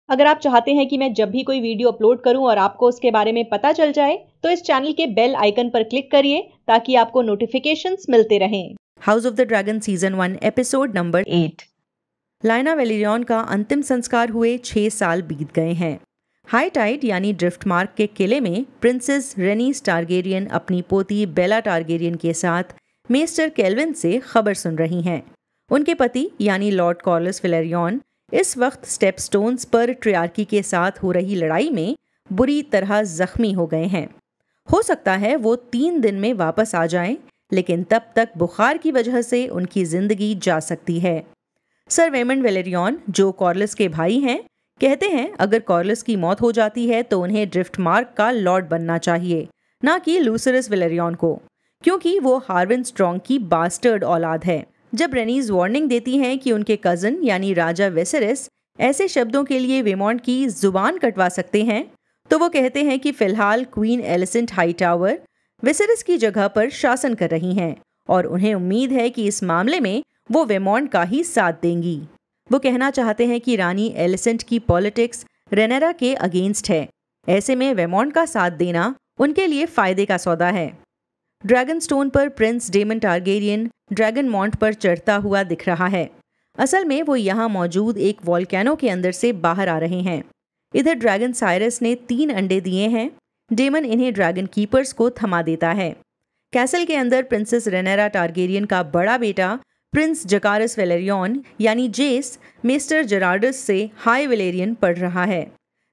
अगर आप चाहते हैं कि मैं जब भी कोई वीडियो अपलोड करूं और आपको उसके बारे में पता चल जाए, तो इस चैनल के बेल आइकन पर क्लिक करिए ताकि आपको नोटिफिकेशंस मिलते रहें। House of the dragon season 1 episode number 8। लाइना वेलेरियन का अंतिम संस्कार हुए 6 साल बीत गए हैं। हाई टाइड यानी ड्रिफ्टमार्क के किले में प्रिंसेस रेनीस टारगेरियन अपनी पोती बेला टारगेरियन के साथ मेस्टर केल्विन से खबर सुन रही हैं। उनके पति यानी लॉर्ड कॉर्लिस वेलेरियन इस वक्त स्टेपस्टोन्स पर ट्रियार्की के साथ हो रही लड़ाई में बुरी तरह जख्मी हो गए हैं। हो सकता है वो 3 दिन में वापस आ जाएं, लेकिन तब तक बुखार की वजह से उनकी जिंदगी जा सकती है। सर वेमंड वेलेरियन, जो कॉर्लिस के भाई हैं, कहते हैं अगर कॉर्लिस की मौत हो जाती है तो उन्हें ड्रिफ्टमार्क का लॉर्ड बनना चाहिए, ना कि लूसरस वेलेरियन को, क्योंकि वो हार्विन स्ट्रॉन्ग की बास्टर्ड औलाद है। जब रेनीज वार्निंग देती हैं कि उनके कजन यानी राजा वेसेरिस ऐसे शब्दों के लिए वेमॉन्ट की जुबान कटवा सकते हैं, तो वो कहते हैं कि फिलहाल क्वीन एलिसेंट हाईटावर वेसेरिस की जगह पर शासन कर रही हैं और उन्हें उम्मीद है कि इस मामले में वो वेमॉन्ट का ही साथ देंगी। वो कहना चाहते हैं कि रानी एलिसेंट की पॉलिटिक्स रेनेरा के अगेंस्ट है। ऐसे में वेमॉन्ट का साथ देना उनके लिए फायदे का सौदा है। ड्रैगन स्टोन पर prince Daemon Targaryen dragon mount पर चढ़ता हुआ दिख रहा है। असल में वो यहाँ मौजूद एक वॉल्केनो के अंदर से बाहर आ रहे हैं। इधर ड्रैगन साइरस ने 3 अंडे दिए हैं। डेमन इन्हें ड्रैगन कीपर्स को थमा देता है। कैसल के अंदर प्रिंसेस रेनेरा टारगेरियन का बड़ा बेटा प्रिंस जकारस वेलेरियन यानी जेस मेस्टर जेरार्डस से हाई वेलेरियन पढ़ रहा है।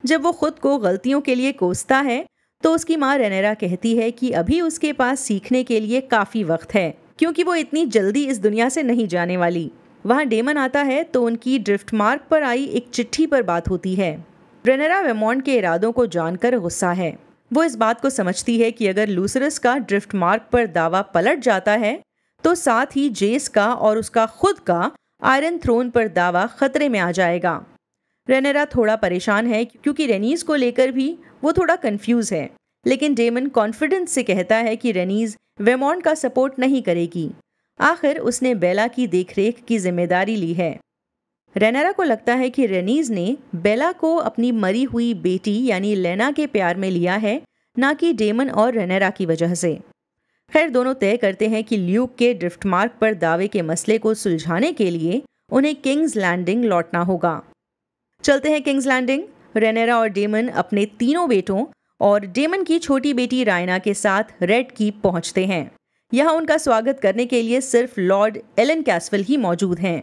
जब वो खुद को गलतियों के लिए कोसता है तो उसकी माँ रेनेरा कहती है कि अभी उसके पास सीखने के लिए काफ़ी वक्त है, क्योंकि वो इतनी जल्दी इस दुनिया से नहीं जाने वाली। वहाँ डेमन आता है तो उनकी ड्रिफ्टमार्क पर आई एक चिट्ठी पर बात होती है। रेनेरा वेमॉन्ट के इरादों को जानकर गुस्सा है। वो इस बात को समझती है कि अगर लूसरस का ड्रिफ्टमार्क पर दावा पलट जाता है तो साथ ही जेस का और उसका खुद का आयरन थ्रोन पर दावा खतरे में आ जाएगा। रेनेरा थोड़ा परेशान है क्योंकि रेनीज को लेकर भी वो थोड़ा कंफ्यूज है, लेकिन डेमन कॉन्फिडेंस से कहता है कि रेनीज वेमॉन्ट का सपोर्ट नहीं करेगी। आखिर उसने बेला की देखरेख की जिम्मेदारी ली है। रेनेरा को लगता है कि रेनीज ने बेला को अपनी मरी हुई बेटी यानी लेना के प्यार में लिया है, ना कि डेमन और रेनेरा की वजह से। खैर, दोनों तय करते हैं कि ल्यूक के ड्रिफ्टमार्क पर दावे के मसले को सुलझाने के लिए उन्हें किंग्स लैंडिंग लौटना होगा। चलते हैं किंग्स लैंडिंग। रेनेरा और डेमन अपने तीनों बेटों और डेमन की छोटी बेटी रायना के साथ रेड कीप पहुंचते हैं। यहाँ उनका स्वागत करने के लिए सिर्फ लॉर्ड एलन कैसवेल ही मौजूद हैं।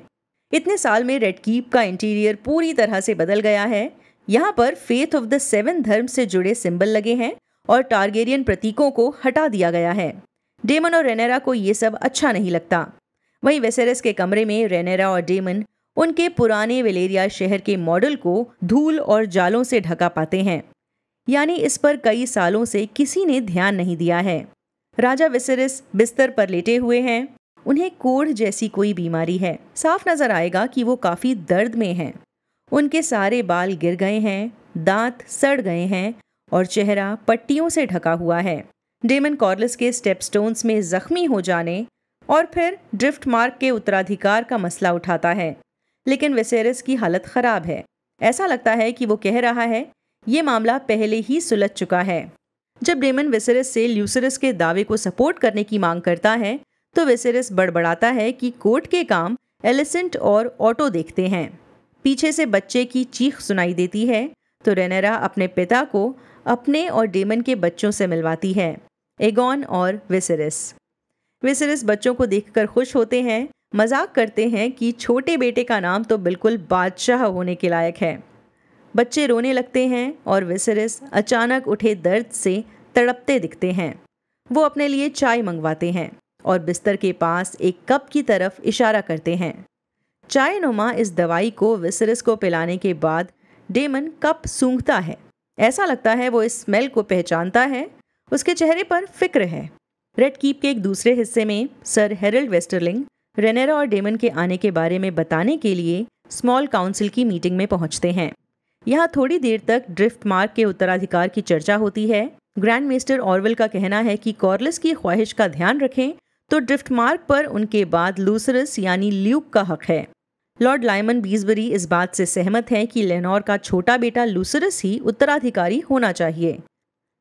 इतने साल में रेड कीप का इंटीरियर पूरी तरह से बदल गया है। यहाँ पर फेथ ऑफ द 7 धर्म से जुड़े सिंबल लगे हैं और टारगेरियन प्रतीकों को हटा दिया गया है। डेमन और रेनेरा को ये सब अच्छा नहीं लगता। वहीं वेसेरिस के कमरे में रेनेरा और डेमन उनके पुराने वेलेरिया शहर के मॉडल को धूल और जालों से ढका पाते हैं, यानी इस पर कई सालों से किसी ने ध्यान नहीं दिया है। राजा वेसेरिस बिस्तर पर लेटे हुए हैं। उन्हें कोढ़ जैसी कोई बीमारी है। साफ नजर आएगा कि वो काफी दर्द में हैं। उनके सारे बाल गिर गए हैं, दांत सड़ गए हैं और चेहरा पट्टियों से ढका हुआ है। डेमन कॉर्लिस के स्टेपस्टोन्स में जख्मी हो जाने और फिर ड्रिफ्टमार्क के उत्तराधिकार का मसला उठाता है, लेकिन वेसेरिस की हालत खराब है। ऐसा लगता है कि वो कह रहा है ये मामला पहले ही सुलझ चुका है। जब डेमन वेसेरिस से ल्यूसरस के दावे को सपोर्ट करने की मांग करता है तो वेसेरिस बड़बड़ाता है कि कोर्ट के काम एलिसेंट और ऑटो देखते हैं। पीछे से बच्चे की चीख सुनाई देती है तो रेनेरा अपने पिता को अपने और डेमन के बच्चों से मिलवाती है, एगॉन और वेसेरिस। वेसेरिस बच्चों को देखकर खुश होते हैं, मजाक करते हैं कि छोटे बेटे का नाम तो बिल्कुल बादशाह होने के लायक है। बच्चे रोने लगते हैं और वेसेरिस अचानक उठे दर्द से तड़पते दिखते हैं। वो अपने लिए चाय मंगवाते हैं और बिस्तर के पास एक कप की तरफ इशारा करते हैं। चाय नुमा इस दवाई को वेसेरिस को पिलाने के बाद डेमन कप सूंघता है। ऐसा लगता है वो इस स्मेल को पहचानता है। उसके चेहरे पर फिक्र है। रेड कीप के एक दूसरे हिस्से में सर हेरल्ड वेस्टरलिंग रेनेरा और डेमन के आने के बारे में बताने के लिए स्मॉल काउंसिल की मीटिंग में पहुंचते हैं। यहाँ थोड़ी देर तक ड्रिफ्टमार्क के उत्तराधिकार की चर्चा होती है। ग्रैंड मेस्टर ऑरवेल का कहना है कि कॉर्लिस की ख्वाहिश का ध्यान रखें तो ड्रिफ्टमार्क पर उनके बाद लूसरस यानी ल्यूक का हक है। लॉर्ड लायमन बीसबरी इस बात से सहमत हैं कि लेनोर का छोटा बेटा लूसरस ही उत्तराधिकारी होना चाहिए।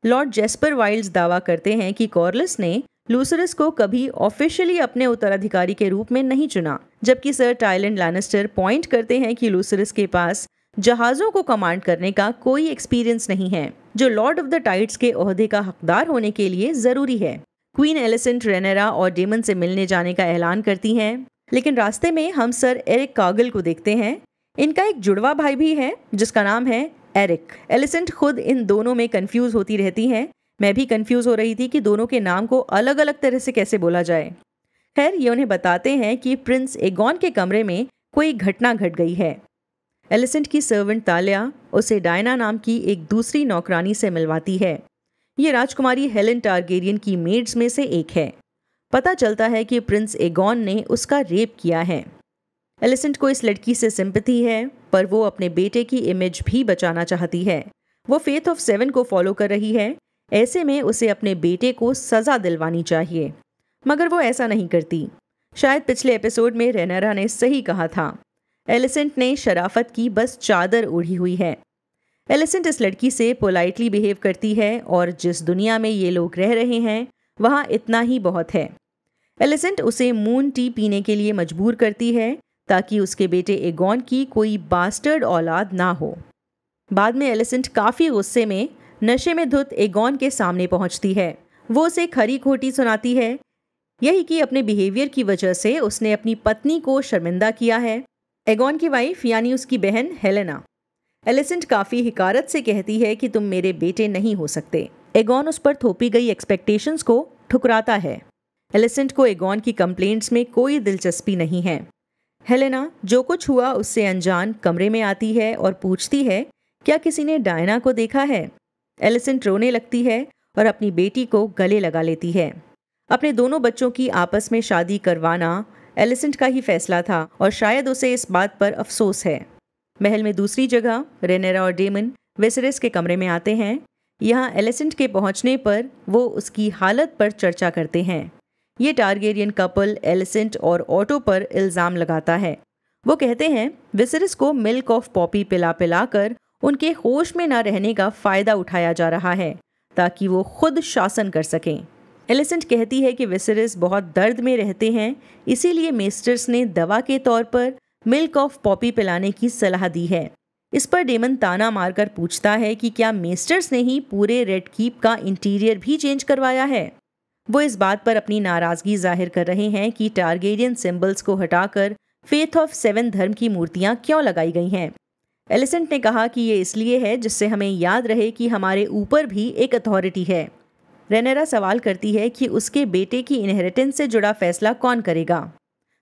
लॉर्ड जेस्पर वाइल्ड्स दावा करते हैं कि कॉर्लिस ने लूसरस को कभी ऑफिशियली अपने उत्तराधिकारी के रूप में नहीं चुना, जबकि सर टाइलन लैनिस्टर पॉइंट करते हैं कि लूसरस के पास जहाज़ों को कमांड करने का कोई एक्सपीरियंस नहीं है, जो लॉर्ड ऑफ द टाइड्स के ओहदे का हकदार होने के लिए ज़रूरी है। क्वीन एलिसेंट रेनेरा और डेमन से मिलने जाने का ऐलान करती हैं, लेकिन रास्ते में हम सर एरिक कागल को देखते हैं। इनका एक जुड़वा भाई भी है जिसका नाम है एरिक। एलिसेंट खुद इन दोनों में कंफ्यूज होती रहती हैं। मैं भी कंफ्यूज हो रही थी कि दोनों के नाम को अलग अलग तरह से कैसे बोला जाए। खैर, ये उन्हें बताते हैं कि प्रिंस एगॉन के कमरे में कोई घटना घट गई है। एलिसेंट की सर्वेंट तालिया उसे डायना नाम की एक दूसरी नौकरानी से मिलवाती है। ये राजकुमारी हेलेन टारगेरियन की मेड्स में से एक है। पता चलता है कि प्रिंस एगॉन ने उसका रेप किया है। एलिसेंट को इस लड़की से सिंपैथी है, पर वो अपने बेटे की इमेज भी बचाना चाहती है। वो फेथ ऑफ 7 को फॉलो कर रही है। ऐसे में उसे अपने बेटे को सज़ा दिलवानी चाहिए, मगर वो ऐसा नहीं करती। शायद पिछले एपिसोड में रेनेरा ने सही कहा था, एलिसेंट ने शराफत की बस चादर ओढ़ी हुई है। एलिसेंट इस लड़की से पोलाइटली बिहेव करती है और जिस दुनिया में ये लोग रह रहे हैं वहाँ इतना ही बहुत है। एलिसेंट उसे मून टी पीने के लिए मजबूर करती है ताकि उसके बेटे एगॉन की कोई बास्टर्ड औलाद ना हो। बाद में एलिसेंट काफ़ी गुस्से में नशे में धुत एगॉन के सामने पहुंचती है। वो उसे खरी खोटी सुनाती है, यही कि अपने बिहेवियर की वजह से उसने अपनी पत्नी को शर्मिंदा किया है। एगॉन की वाइफ यानी उसकी बहन हेलेना। एलिसेंट काफ़ी हिकारत से कहती है कि तुम मेरे बेटे नहीं हो सकते। एगॉन उस पर थोपी गई एक्सपेक्टेशंस को ठुकराता है। एलिसेंट को एगॉन की कंप्लेंट्स में कोई दिलचस्पी नहीं है। हेलेना जो कुछ हुआ उससे अनजान कमरे में आती है और पूछती है, क्या किसी ने डायना को देखा है? एलिसेंट रोने लगती है और अपनी बेटी को गले लगा लेती है। अपने दोनों बच्चों की आपस में शादी करवाना एलिसेंट का ही फैसला था और शायद उसे इस बात पर अफसोस है। महल में दूसरी जगह रेनेरा और डेमन विसेरिस के कमरे में आते हैं। यहाँ एलिसेंट के पहुँचने पर वो उसकी हालत पर चर्चा करते हैं। ये टारगेरियन कपल एलिसेंट और ऑटो पर इल्ज़ाम लगाता है। वो कहते हैं विसेरिस को मिल्क ऑफ पॉपी पिला पिला कर उनके होश में ना रहने का फ़ायदा उठाया जा रहा है ताकि वो खुद शासन कर सकें। एलिसेंट कहती है कि विसेरिस बहुत दर्द में रहते हैं, इसीलिए मेस्टर्स ने दवा के तौर पर मिल्क ऑफ पॉपी पिलाने की सलाह दी है। इस पर डेमन ताना मारकर पूछता है कि क्या मेस्टर्स ने ही पूरे रेड कीप का इंटीरियर भी चेंज करवाया है। वो इस बात पर अपनी नाराज़गी जाहिर कर रहे हैं कि टारगेरियन सिंबल्स को हटाकर फेथ ऑफ 7 धर्म की मूर्तियाँ क्यों लगाई गई हैं। एलिसेंट ने कहा कि ये इसलिए है जिससे हमें याद रहे कि हमारे ऊपर भी एक अथॉरिटी है। रेनेरा सवाल करती है कि उसके बेटे की इनहेरिटेंस से जुड़ा फैसला कौन करेगा,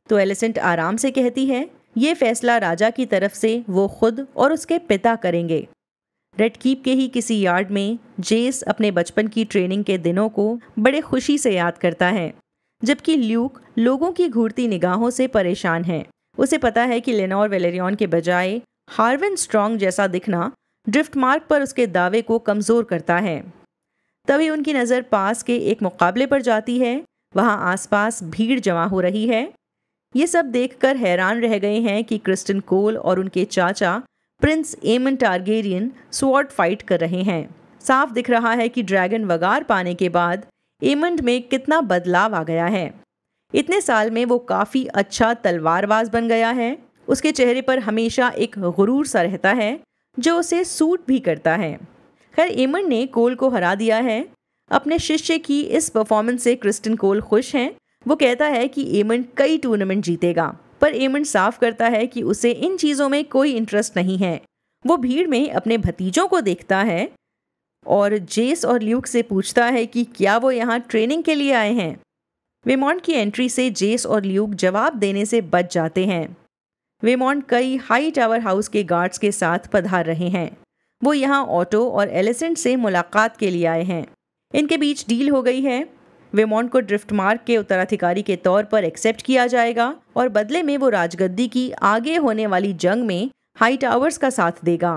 तो एलिसेंट आराम से कहती है ये फैसला राजा की तरफ से वो खुद और उसके पिता करेंगे। रेड कीप के ही किसी यार्ड में जेस अपने बचपन की ट्रेनिंग के दिनों को बड़े खुशी से याद करता है, जबकि ल्यूक लोगों की घूरती निगाहों से परेशान है। उसे पता है कि लेनोर वेलेरियन के बजाय हार्विन स्ट्रॉन्ग जैसा दिखना ड्रिफ्ट मार्क पर उसके दावे को कमज़ोर करता है। तभी उनकी नज़र पास के एक मुकाबले पर जाती है। वहाँ आसपास भीड़ जमा हो रही है। ये सब देखकर हैरान रह गए हैं कि क्रिस्टन कोल और उनके चाचा प्रिंस एमन टारगेरियन स्वॉर्ड फाइट कर रहे हैं। साफ दिख रहा है कि ड्रैगन वगार पाने के बाद एमंड में कितना बदलाव आ गया है। इतने साल में वो काफ़ी अच्छा तलवारबाज बन गया है। उसके चेहरे पर हमेशा एक गुरूर सा रहता है जो उसे सूट भी करता है। खैर, एमंड ने कोल को हरा दिया है। अपने शिष्य की इस परफॉर्मेंस से क्रिस्टन कोल खुश हैं। वो कहता है कि एमंड कई टूर्नामेंट जीतेगा, पर एमंड साफ करता है कि उसे इन चीज़ों में कोई इंटरेस्ट नहीं है। वो भीड़ में अपने भतीजों को देखता है और जेस और ल्यूक से पूछता है कि क्या वो यहाँ ट्रेनिंग के लिए आए हैं। वेमॉन्ट की एंट्री से जेस और ल्यूक जवाब देने से बच जाते हैं। वेमॉन्ट कई हाई टावर हाउस के गार्ड्स के साथ पधार रहे हैं। वो यहाँ ऑटो और एलिसेंट से मुलाकात के लिए आए हैं। इनके बीच डील हो गई है। वेमॉन्ट को ड्रिफ्ट मार्क के उत्तराधिकारी के तौर पर एक्सेप्ट किया जाएगा और बदले में वो राजगद्दी की आगे होने वाली जंग में हाई टावर्स का साथ देगा।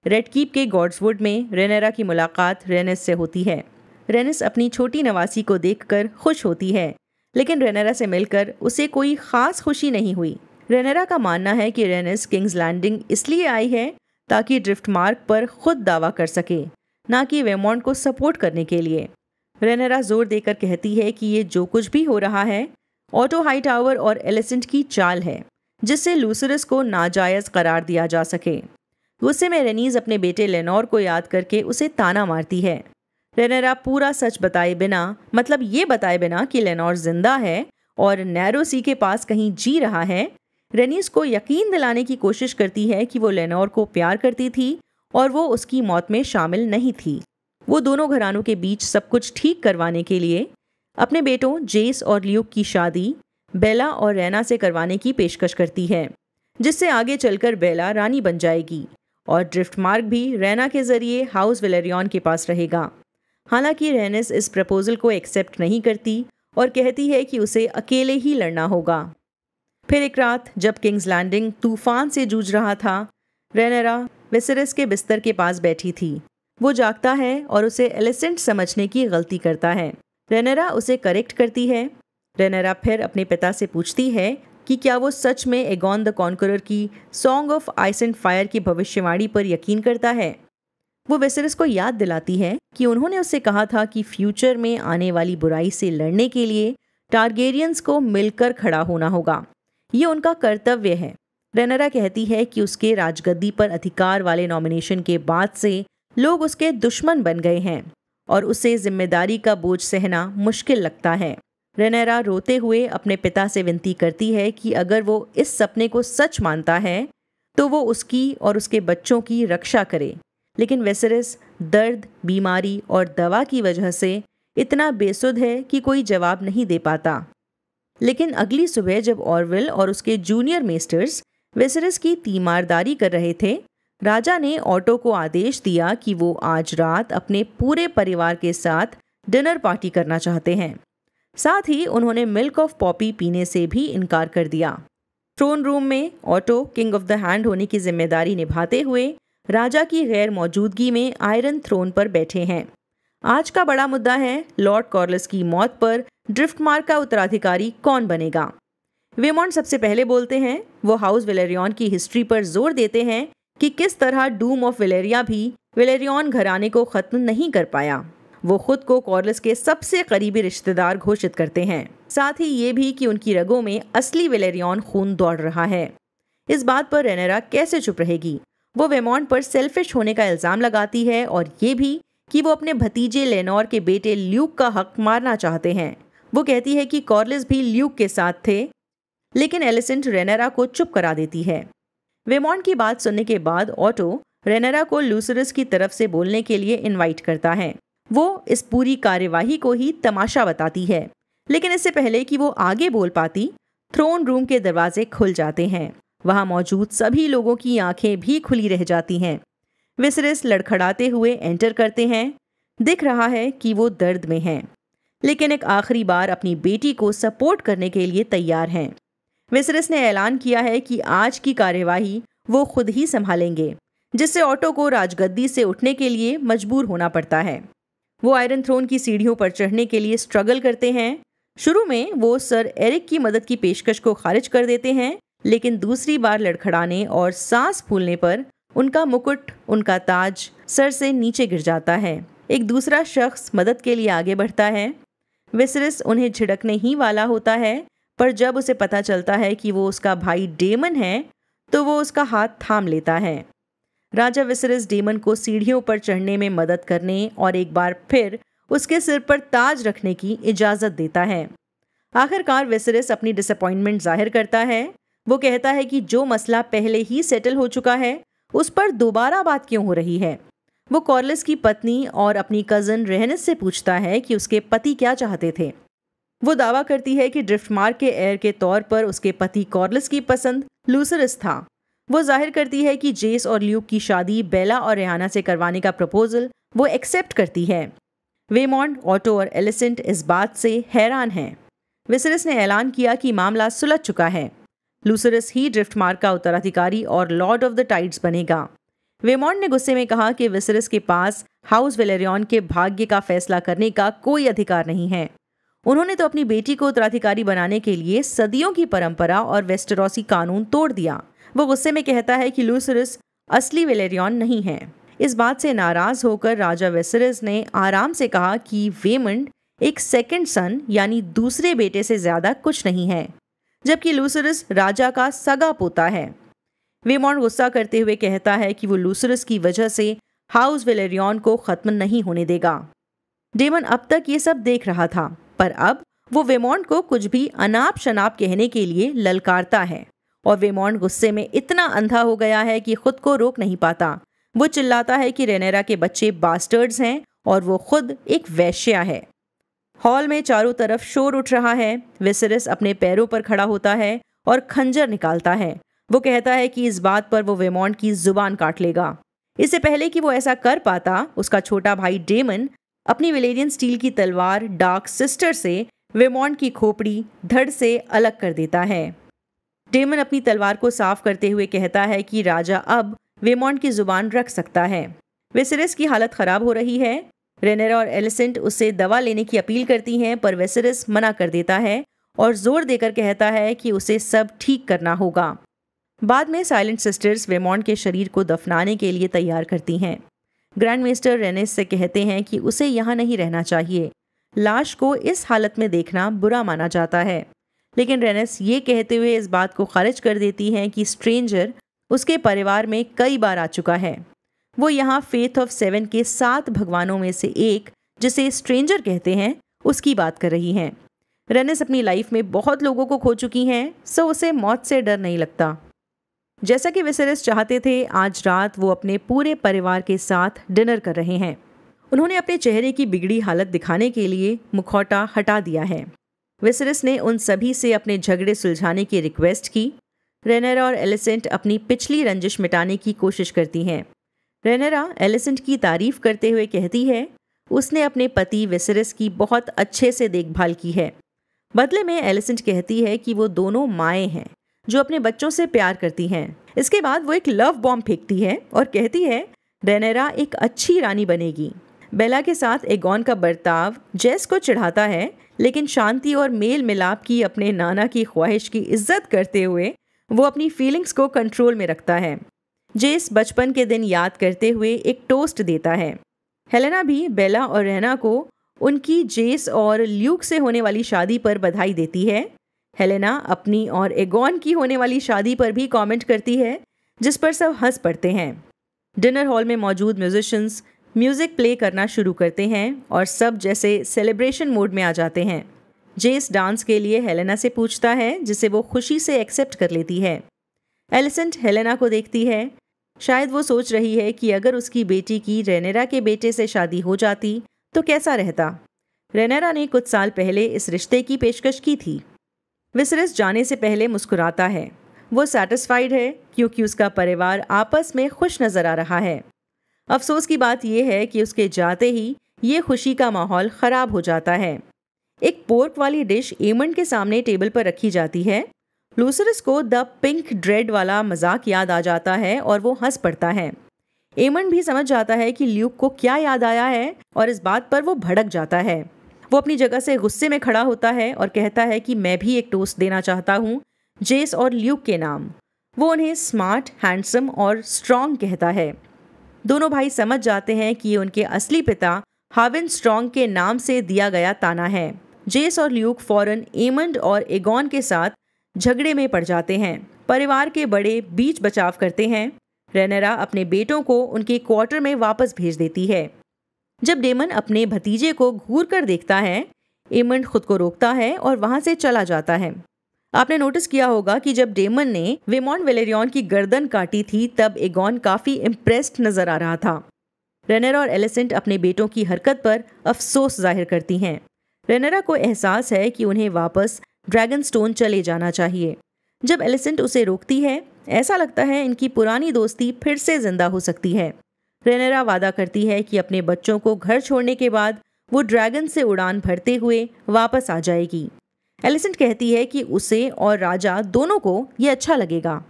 रेड कीप के गॉड्सवुड में रेनेरा की मुलाकात रेनिस से होती है। रेनिस अपनी छोटी नवासी को देखकर खुश होती है, लेकिन रेनेरा से मिलकर उसे कोई ख़ास खुशी नहीं हुई। रेनेरा का मानना है कि रेनिस किंग्स लैंडिंग इसलिए आई है ताकि ड्रिफ्टमार्क पर खुद दावा कर सके, ना कि वेमॉन्ट को सपोर्ट करने के लिए। रेनेरा जोर देकर कहती है कि ये जो कुछ भी हो रहा है ऑटो हाईटावर और एलिसेंट की चाल है, जिससे लूसरस को नाजायज करार दिया जा सके। गुस्से में रेनीज अपने बेटे लेनोर को याद करके उसे ताना मारती है। रेनेरा पूरा सच बताए बिना, मतलब ये बताए बिना कि लेनोर जिंदा है और नैरो सी के पास कहीं जी रहा है, रेनीज को यकीन दिलाने की कोशिश करती है कि वो लेनोर को प्यार करती थी और वो उसकी मौत में शामिल नहीं थी। वो दोनों घरानों के बीच सब कुछ ठीक करवाने के लिए अपने बेटों जेस और ल्यूक की शादी बेला और रैना से करवाने की पेशकश करती है, जिससे आगे चलकर बेला रानी बन जाएगी और ड्रिफ्टमार्क भी रैना के जरिए हाउस वेलेरियन के पास रहेगा। हालांकि रेनिस इस प्रपोजल को एक्सेप्ट नहीं करती और कहती है कि उसे अकेले ही लड़ना होगा। फिर एक रात जब किंग्स लैंडिंग तूफान से जूझ रहा था, रेनेरा विसेरिस के बिस्तर के पास बैठी थी। वो जागता है और उसे एलिसेंट समझने की गलती करता है। रेनेरा उसे करेक्ट करती है। रेनेरा फिर अपने पिता से पूछती है कि क्या वो सच में एगॉन द कॉन्करर की song of ice and fire की भविष्यवाणी पर यकीन करता है। वो विसेरिस को याद दिलाती है कि उन्होंने उससे कहा था कि फ्यूचर में आने वाली बुराई से लड़ने के लिए टारगेरियंस को मिलकर खड़ा होना होगा। ये उनका कर्तव्य है। रेनेरा कहती है कि उसके राजगद्दी पर अधिकार वाले नॉमिनेशन के बाद से लोग उसके दुश्मन बन गए हैं और उसे जिम्मेदारी का बोझ सहना मुश्किल लगता है। रेनेरा रोते हुए अपने पिता से विनती करती है कि अगर वो इस सपने को सच मानता है तो वो उसकी और उसके बच्चों की रक्षा करे, लेकिन विसेरिस दर्द, बीमारी और दवा की वजह से इतना बेसुध है कि कोई जवाब नहीं दे पाता। लेकिन अगली सुबह जब ऑरविल और उसके जूनियर मेस्टर्स विसेरिस की तीमारदारी कर रहे थे, राजा ने ऑटो को आदेश दिया कि वो आज रात अपने पूरे परिवार के साथ डिनर पार्टी करना चाहते हैं। साथ ही उन्होंने मिल्क ऑफ पॉपी पीने से भी इनकार कर दिया। थ्रोन रूम में auto king of the hand होने की जिम्मेदारी निभाते हुए राजा की गैर मौजूदगी में आयरन थ्रोन पर बैठे हैं। आज का बड़ा मुद्दा है लॉर्ड कॉर्लिस की मौत पर ड्रिफ्टमार्क का उत्तराधिकारी कौन बनेगा। वेमॉन्ट सबसे पहले बोलते हैं। वो हाउस वेलेरियन की हिस्ट्री पर जोर देते हैं कि किस तरह डूम ऑफ वेलेरिया भी वेलेरियन घराने को खत्म नहीं कर पाया। वो खुद को कॉर्लिस के सबसे करीबी रिश्तेदार घोषित करते हैं, साथ ही ये भी कि उनकी रगों में असली वेलेरियन खून दौड़ रहा है। इस बात पर रेनेरा कैसे चुप रहेगी। वो वेमॉन्ट पर सेल्फिश होने का इल्जाम लगाती है और ये भी कि वो अपने भतीजे लेनोर के बेटे ल्यूक का हक मारना चाहते हैं। वो कहती है कि कॉर्लिस भी ल्यूक के साथ थे, लेकिन एलिसेंट रेनेरा को चुप करा देती है। वेमॉन्ट की बात सुनने के बाद ऑटो रेनेरा को लूसरस की तरफ से बोलने के लिए इनवाइट करता है। वो इस पूरी कार्यवाही को ही तमाशा बताती है, लेकिन इससे पहले कि वो आगे बोल पाती, थ्रोन रूम के दरवाजे खुल जाते हैं। वहां मौजूद सभी लोगों की आंखें भी खुली रह जाती हैं। विसेरिस लड़खड़ाते हुए एंटर करते हैं। दिख रहा है कि वो दर्द में हैं, लेकिन एक आखिरी बार अपनी बेटी को सपोर्ट करने के लिए तैयार हैं। विसेरिस ने ऐलान किया है कि आज की कार्यवाही वो खुद ही संभालेंगे, जिससे ऑटो को राजगद्दी से उठने के लिए मजबूर होना पड़ता है। वो आयरन थ्रोन की सीढ़ियों पर चढ़ने के लिए स्ट्रगल करते हैं। शुरू में वो सर एरिक की मदद की पेशकश को खारिज कर देते हैं, लेकिन दूसरी बार लड़खड़ाने और सांस फूलने पर उनका मुकुट, उनका ताज सर से नीचे गिर जाता है। एक दूसरा शख्स मदद के लिए आगे बढ़ता है। विसेरिस उन्हें झिड़कने ही वाला होता है, पर जब उसे पता चलता है कि वो उसका भाई डेमन है, तो वो उसका हाथ थाम लेता है। राजा विसेरिस डेमन को सीढ़ियों पर चढ़ने में मदद करने और एक बार फिर उसके सिर पर ताज रखने की इजाज़त देता है। आखिरकार विसेरिस अपनी डिसअपॉइंटमेंट जाहिर करता है। वो कहता है कि जो मसला पहले ही सेटल हो चुका है, उस पर दोबारा बात क्यों हो रही है। वो कॉर्लिस की पत्नी और अपनी कज़न रेहनिस से पूछता है कि उसके पति क्या चाहते थे। वो दावा करती है कि ड्रिफ्टमार्क के हेयर के तौर पर उसके पति कॉर्लिस की पसंद लूसरस था। वो जाहिर करती है कि जेस और ल्यूक की शादी बेला और रेहाना से करवाने का प्रपोजल वो एक्सेप्ट करती है। वेमॉन्ट, ऑटो और एलिसेंट इस बात से हैरान हैं। विसेरिस ने ऐलान किया कि मामला सुलझ चुका है। लूसरस ही ड्रिफ्टमार्क का उत्तराधिकारी और लॉर्ड ऑफ द टाइड्स बनेगा। वेमॉन्ट ने गुस्से में कहा कि विसेरिस के पास हाउस वेलेरियन के भाग्य का फैसला करने का कोई अधिकार नहीं है। उन्होंने तो अपनी बेटी को उत्तराधिकारी बनाने के लिए सदियों की परंपरा और वेस्टेरोसी कानून तोड़ दिया। वो गुस्से में कहता है कि लूसरस असली वेलेरियन नहीं है। इस बात से नाराज होकर राजा वेसेरस ने आराम से कहा कि वेमंड एक सेकंड सन यानी दूसरे बेटे से ज्यादा कुछ नहीं है, जबकि लूसरस राजा का सगा पोता है। वेमॉन्ड गुस्सा करते हुए कहता है कि वो लूसरस की वजह से हाउस वेलेरियन को खत्म नहीं होने देगा। डेमन अब तक ये सब देख रहा था, पर अब वो वेमॉन्ड को कुछ भी अनाप शनाप कहने के लिए ललकारता है और वेमॉन्ड गुस्से में इतना अंधा हो गया है कि खुद को रोक नहीं पाता। वो चिल्लाता है कि रेनेरा के बच्चे बास्टर्ड्स हैं और वो खुद एक वेश्या है। हॉल में चारों तरफ शोर उठ रहा है। विसेरस अपने पैरों पर खड़ा होता है और खंजर निकालता है। वो कहता है कि इस बात पर वो वेमॉन्ड की जुबान काट लेगा। इससे पहले कि वो ऐसा कर पाता, उसका छोटा भाई डेमन अपनी वेलेरियन स्टील की तलवार डार्क सिस्टर से वेमॉन्ड की खोपड़ी धड़ से अलग कर देता है। डेमन अपनी तलवार को साफ करते हुए कहता है कि राजा अब वेमॉन्ड की जुबान रख सकता है। विसेरस की हालत खराब हो रही है। रेनेरा और एलिसेंट उससे दवा लेने की अपील करती हैं, पर विसेरस मना कर देता है और जोर देकर कहता है कि उसे सब ठीक करना होगा। बाद में साइलेंट सिस्टर्स वेमॉन्ड के शरीर को दफनाने के लिए तैयार करती हैं। ग्रैंड मेस्टर रेनेस से कहते हैं कि उसे यहाँ नहीं रहना चाहिए। लाश को इस हालत में देखना बुरा माना जाता है, लेकिन रेनेस ये कहते हुए इस बात को खारिज कर देती हैं कि स्ट्रेंजर उसके परिवार में कई बार आ चुका है। वो यहाँ फेथ ऑफ 7 के 7 भगवानों में से एक, जिसे स्ट्रेंजर कहते हैं, उसकी बात कर रही हैं। रेनेस अपनी लाइफ में बहुत लोगों को खो चुकी हैं, सो उसे मौत से डर नहीं लगता। जैसा कि विसेरस चाहते थे, आज रात वो अपने पूरे परिवार के साथ डिनर कर रहे हैं। उन्होंने अपने चेहरे की बिगड़ी हालत दिखाने के लिए मुखौटा हटा दिया है। विसेरस ने उन सभी से अपने झगड़े सुलझाने की रिक्वेस्ट की। रेनेरा और एलिसेंट अपनी पिछली रंजिश मिटाने की कोशिश करती हैं। रेनेरा एलिसेंट की तारीफ करते हुए कहती है उसने अपने पति विसेरस की बहुत अच्छे से देखभाल की है। बदले में एलिसेंट कहती है कि वो दोनों माएँ हैं जो अपने बच्चों से प्यार करती हैं। इसके बाद वो एक लव बॉम्ब फेंकती है और कहती है रेनेरा एक अच्छी रानी बनेगी। बेला के साथ एगॉन का बर्ताव जेस को चिढ़ाता है, लेकिन शांति और मेल मिलाप की अपने नाना की ख्वाहिश की इज्जत करते हुए वो अपनी फीलिंग्स को कंट्रोल में रखता है। जेस बचपन के दिन याद करते हुए एक टोस्ट देता है। हेलेना भी बेला और रहना को उनकी जेस और ल्यूक से होने वाली शादी पर बधाई देती है। हेलेना अपनी और एगॉन की होने वाली शादी पर भी कमेंट करती है, जिस पर सब हंस पड़ते हैं। डिनर हॉल में मौजूद म्यूजिशियंस म्यूजिक प्ले करना शुरू करते हैं और सब जैसे सेलिब्रेशन मोड में आ जाते हैं। जेस डांस के लिए हेलेना से पूछता है, जिसे वो खुशी से एक्सेप्ट कर लेती है। एलिसेंट हेलेना को देखती है। शायद वो सोच रही है कि अगर उसकी बेटी की रेनेरा के बेटे से शादी हो जाती तो कैसा रहता। रेनेरा ने कुछ साल पहले इस रिश्ते की पेशकश की थी। विसेरस जाने से पहले मुस्कुराता है। वो सैटिस्फाइड है क्योंकि उसका परिवार आपस में खुश नजर आ रहा है। अफसोस की बात यह है कि उसके जाते ही ये खुशी का माहौल खराब हो जाता है। एक पोर्क वाली डिश एमंड के सामने टेबल पर रखी जाती है। लूसरस को द पिंक ड्रेड वाला मजाक याद आ जाता है और वो हंस पड़ता है। एमंड भी समझ जाता है कि ल्यूक को क्या याद आया है और इस बात पर वो भड़क जाता है। वो अपनी जगह से गुस्से में खड़ा होता है और कहता है कि मैं भी एक टोस्ट देना चाहता हूँ जेस और ल्यूक के नाम। वो उन्हें स्मार्ट, हैंडसम और स्ट्रॉन्ग कहता है। दोनों भाई समझ जाते हैं कि ये उनके असली पिता हाविन स्ट्रॉन्ग के नाम से दिया गया ताना है। जेस और ल्यूक फौरन एमंड और एगॉन के साथ झगड़े में पड़ जाते हैं। परिवार के बड़े बीच बचाव करते हैं। रेनेरा अपने बेटों को उनके क्वार्टर में वापस भेज देती है। जब डेमन अपने भतीजे को घूर कर देखता है, एमंड खुद को रोकता है और वहां से चला जाता है। आपने नोटिस किया होगा कि जब डेमन ने वेमॉन्ड वेलेरियन की गर्दन काटी थी, तब एगॉन काफी इम्प्रेस्ड नजर आ रहा था। रेनेरा और एलिसेंट अपने बेटों की हरकत पर अफसोस जाहिर करती हैं। रेनेरा को एहसास है कि उन्हें वापस ड्रैगन स्टोन चले जाना चाहिए। जब एलिसेंट उसे रोकती है, ऐसा लगता है इनकी पुरानी दोस्ती फिर से जिंदा हो सकती है। रेनेरा वादा करती है कि अपने बच्चों को घर छोड़ने के बाद वो ड्रैगन से उड़ान भरते हुए वापस आ जाएगी। एलिसेंट कहती है कि उसे और राजा दोनों को ये अच्छा लगेगा।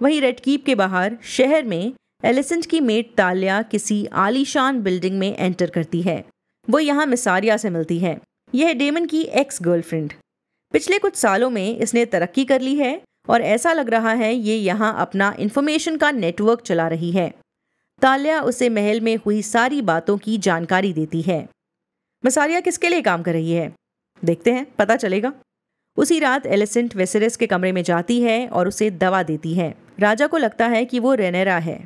वहीं रेड कीप के बाहर शहर में एलिसेंट की मेट तालिया किसी आलीशान बिल्डिंग में एंटर करती है। वो यहाँ मिसारिया से मिलती है। यह है डेमन की एक्स गर्लफ्रेंड। पिछले कुछ सालों में इसने तरक्की कर ली है और ऐसा लग रहा है ये यहाँ अपना इंफॉर्मेशन का नेटवर्क चला रही है। ताल्या उसे महल में हुई सारी बातों की जानकारी देती है। मसारिया किसके लिए काम कर रही है, देखते हैं, पता चलेगा। उसी रात एलिसेंट वेसेरिस के कमरे में जाती है और उसे दवा देती है। राजा को लगता है कि वो रेनेरा है।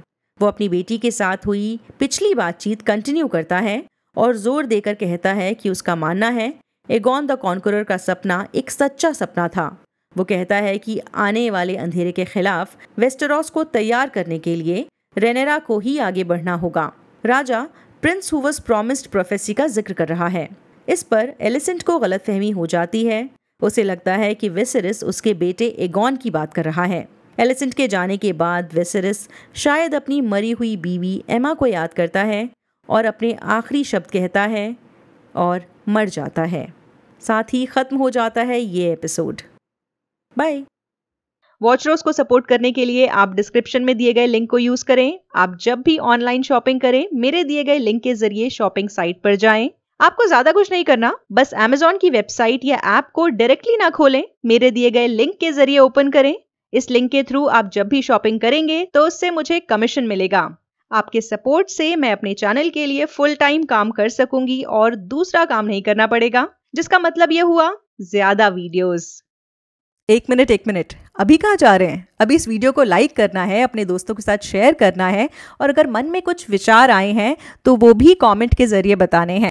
वो अपनी बेटी के साथ हुई पिछली बातचीत कंटिन्यू करता है और जोर देकर कहता है कि उसका मानना है एगॉन द कॉन्करर का सपना एक सच्चा सपना था। वो कहता है कि आने वाले अंधेरे के खिलाफ वेस्टेरोस को तैयार करने के लिए रेनेरा को ही आगे बढ़ना होगा। राजा prince who was promised prophecy का जिक्र कर रहा है। इस पर एलिसेंट को गलतफहमी हो जाती है। उसे लगता है कि वेसेरिस उसके बेटे एगॉन की बात कर रहा है। एलिसेंट के जाने के बाद वेसेरिस शायद अपनी मरी हुई बीवी एमा को याद करता है और अपने आखिरी शब्द कहता है और मर जाता है। साथ ही खत्म हो जाता है ये एपिसोड। बाय। वॉचरोज को सपोर्ट करने के लिए आप डिस्क्रिप्शन में दिए गए लिंक को यूज करें। आप जब भी ऑनलाइन शॉपिंग करें, मेरे दिए गए लिंक के जरिए शॉपिंग साइट पर जाएं। आपको ज्यादा कुछ नहीं करना, बस Amazon की वेबसाइट या ऐप को डायरेक्टली ना खोलें, मेरे दिए गए लिंक के जरिए ओपन करें। इस लिंक के थ्रू आप जब भी शॉपिंग करेंगे तो उससे मुझे कमीशन मिलेगा। आपके सपोर्ट से मैं अपने चैनल के लिए फुल टाइम काम कर सकूंगी और दूसरा काम नहीं करना पड़ेगा, जिसका मतलब ये हुआ ज्यादा वीडियोस। एक मिनट, अभी कहाँ जा रहे हैं? अभी इस वीडियो को लाइक करना है, अपने दोस्तों के साथ शेयर करना है और अगर मन में कुछ विचार आए हैं तो वो भी कमेंट के जरिए बताने हैं।